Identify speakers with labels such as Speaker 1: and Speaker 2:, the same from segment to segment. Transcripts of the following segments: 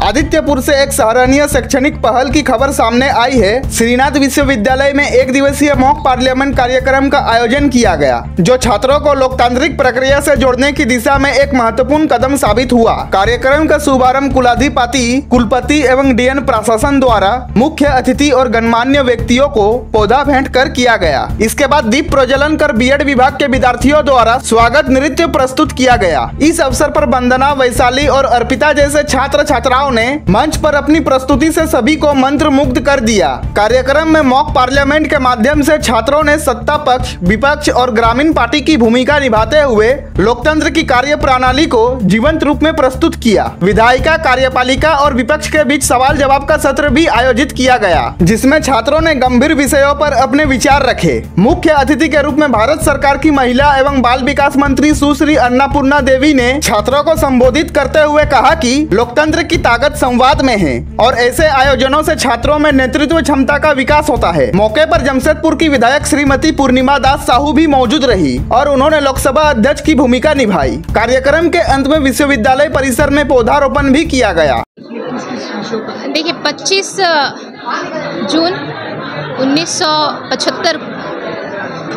Speaker 1: आदित्यपुर से एक सराहनीय शैक्षणिक पहल की खबर सामने आई है। श्रीनाथ विश्वविद्यालय में एक दिवसीय मॉक पार्लियामेंट कार्यक्रम का आयोजन किया गया, जो छात्रों को लोकतांत्रिक प्रक्रिया से जोड़ने की दिशा में एक महत्वपूर्ण कदम साबित हुआ। कार्यक्रम का शुभारंभ कुलाधिपति, कुलपति एवं डीएन प्रशासन द्वारा मुख्य अतिथि और गणमान्य व्यक्तियों को पौधा भेंट कर किया गया। इसके बाद दीप प्रज्वलन कर बीएड विभाग के विद्यार्थियों द्वारा स्वागत नृत्य प्रस्तुत किया गया। इस अवसर पर वंदना, वैशाली और अर्पिता जैसे छात्र छात्राओं ने मंच पर अपनी प्रस्तुति से सभी को मंत्र मुग्ध कर दिया। कार्यक्रम में मॉक पार्लियामेंट के माध्यम से छात्रों ने सत्ता पक्ष, विपक्ष और ग्रामीण पार्टी की भूमिका निभाते हुए लोकतंत्र की कार्य प्रणाली को जीवंत रूप में प्रस्तुत किया। विधायिका, कार्यपालिका और विपक्ष के बीच सवाल जवाब का सत्र भी आयोजित किया गया, जिसमें छात्रों ने गंभीर विषयों पर अपने विचार रखे। मुख्य अतिथि के रूप में भारत सरकार की महिला एवं बाल विकास मंत्री सुश्री अन्नपूर्णा देवी ने छात्रों को संबोधित करते हुए कहा कि लोकतंत्र की ताकत संवाद में है और ऐसे आयोजनों से छात्रों में नेतृत्व क्षमता का विकास होता है। मौके पर जमशेदपुर की विधायक श्रीमती पूर्णिमा दास साहू भी मौजूद रही और उन्होंने लोकसभा अध्यक्ष की भूमिका निभाई। कार्यक्रम के अंत में विश्वविद्यालय परिसर में पौधारोपण भी किया गया।
Speaker 2: देखिए, 25 जून 1975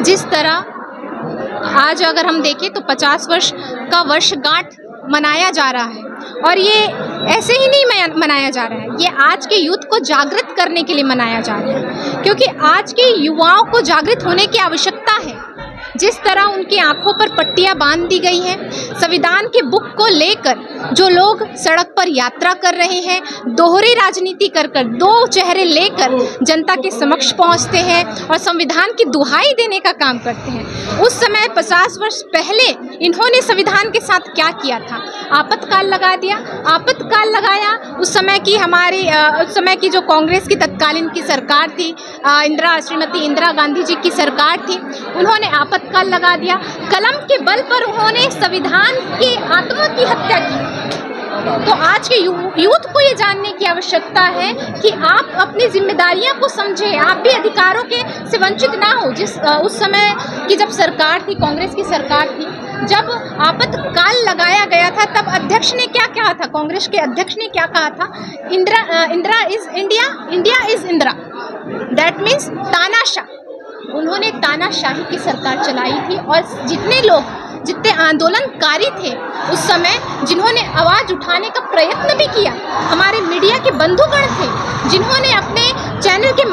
Speaker 2: जिस तरह आज अगर हम देखें तो 50 वर्ष का वर्षगांठ मनाया जा रहा है, और ये ऐसे ही नहीं मनाया जा रहा है, ये आज के यूथ को जागृत करने के लिए मनाया जा रहा है, क्योंकि आज के युवाओं को जागृत होने की आवश्यकता है। जिस तरह उनकी आंखों पर पट्टियां बांध दी गई हैं, संविधान की बुक को लेकर जो लोग सड़क पर यात्रा कर रहे हैं, दोहरी राजनीति कर दो चेहरे लेकर जनता के समक्ष पहुंचते हैं और संविधान की दुहाई देने का काम करते हैं। उस समय 50 वर्ष पहले इन्होंने संविधान के साथ क्या किया था? आपातकाल लगा दिया, आपातकाल लगाया। उस समय की जो कांग्रेस की तत्कालीन की सरकार थी, श्रीमती इंदिरा गांधी जी की सरकार थी, उन्होंने आपातकाल लगा दिया। कलम के बल पर उन्होंने संविधान की आत्मा की हत्या की। तो आज के यूथ को ये जानने की आवश्यकता है कि आप अपनी जिम्मेदारियां को समझें, आप भी अधिकारों के से वंचित ना हो। उस समय की जब सरकार थी, कांग्रेस की सरकार थी, जब आपातकाल लगाया गया था, तब अध्यक्ष ने क्या कहा था? कांग्रेस के अध्यक्ष ने क्या कहा था? Indira is India, India is Indira. That means तानाशाह। उन्होंने तानाशाही की सरकार चलाई थी और जितने आंदोलनकारी थे उस समय, जिन्होंने आवाज़ उठाने का प्रयत्न भी किया, हमारे मीडिया के बंधुगण थे, जिन्होंने अपने चैनल के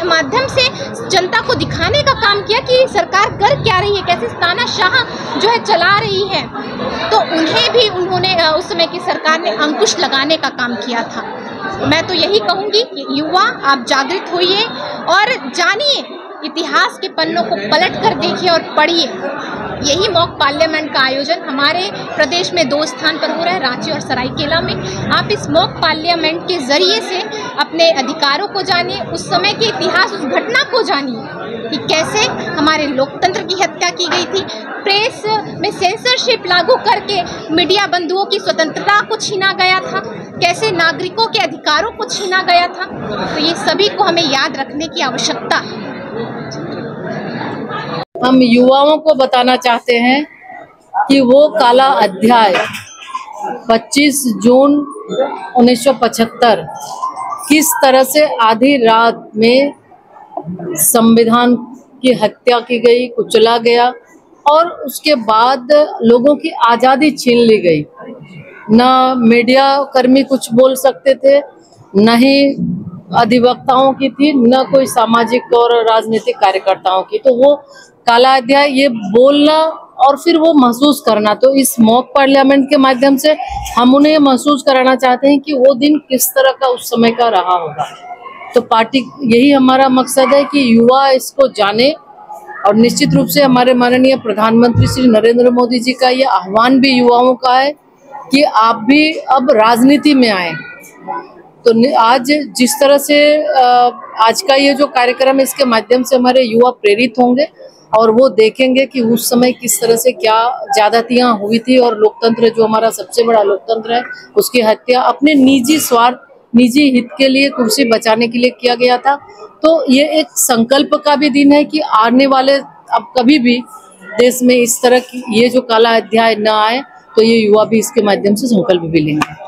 Speaker 2: माध्यम से जनता को दिखाने का काम किया कि सरकार कर क्या रही है, कैसे तानाशाह जो है चला रही है। तो उन्होंने उस समय की सरकार ने अंकुश लगाने का काम किया था। मैं तो यही कहूँगी कि युवा, आप जागृत होइए और जानिए, इतिहास के पन्नों को पलट कर देखिए और पढ़िए। यही मॉक पार्लियामेंट का आयोजन हमारे प्रदेश में 2 स्थान पर हो रहा है, रांची और सरायकेला में। आप इस मॉक पार्लियामेंट के जरिए से अपने अधिकारों को जानिए, उस समय के इतिहास, उस घटना को जानिए कि कैसे हमारे लोकतंत्र की हत्या की गई थी, प्रेस में सेंसरशिप लागू करके मीडिया बंधुओं की स्वतंत्रता को छीना गया था, कैसे नागरिकों के अधिकारों को छीना गया था। तो ये सभी को हमें याद रखने की आवश्यकता है।
Speaker 3: हम युवाओं को बताना चाहते हैं कि वो काला अध्याय 25 जून 1975 किस तरह से आधी रात में संविधान की हत्या की गई, कुचला गया, और उसके बाद लोगों की आज़ादी छीन ली गई। ना मीडिया कर्मी कुछ बोल सकते थे, न ही अधिवक्ताओं की थी, न कोई सामाजिक और राजनीतिक कार्यकर्ताओं की। तो वो काला अध्याय, ये बोलना और फिर वो महसूस करना, तो इस मॉक पार्लियामेंट के माध्यम से हम उन्हें महसूस कराना चाहते हैं कि वो दिन किस तरह का उस समय का रहा होगा। तो पार्टी, यही हमारा मकसद है कि युवा इसको जाने, और निश्चित रूप से हमारे माननीय प्रधानमंत्री श्री नरेंद्र मोदी जी का ये आह्वान भी युवाओं का है कि आप भी अब राजनीति में आए। तो आज जिस तरह से आज का ये जो कार्यक्रम है, इसके माध्यम से हमारे युवा प्रेरित होंगे और वो देखेंगे कि उस समय किस तरह से क्या ज्यादतियां हुई थी, और लोकतंत्र जो हमारा सबसे बड़ा लोकतंत्र है, उसकी हत्या अपने निजी स्वार्थ, निजी हित के लिए, कुर्सी बचाने के लिए किया गया था। तो ये एक संकल्प का भी दिन है कि आने वाले अब कभी भी देश में इस तरह की ये जो काला अध्याय न आए, तो ये युवा भी इसके माध्यम से संकल्प भी लेंगे।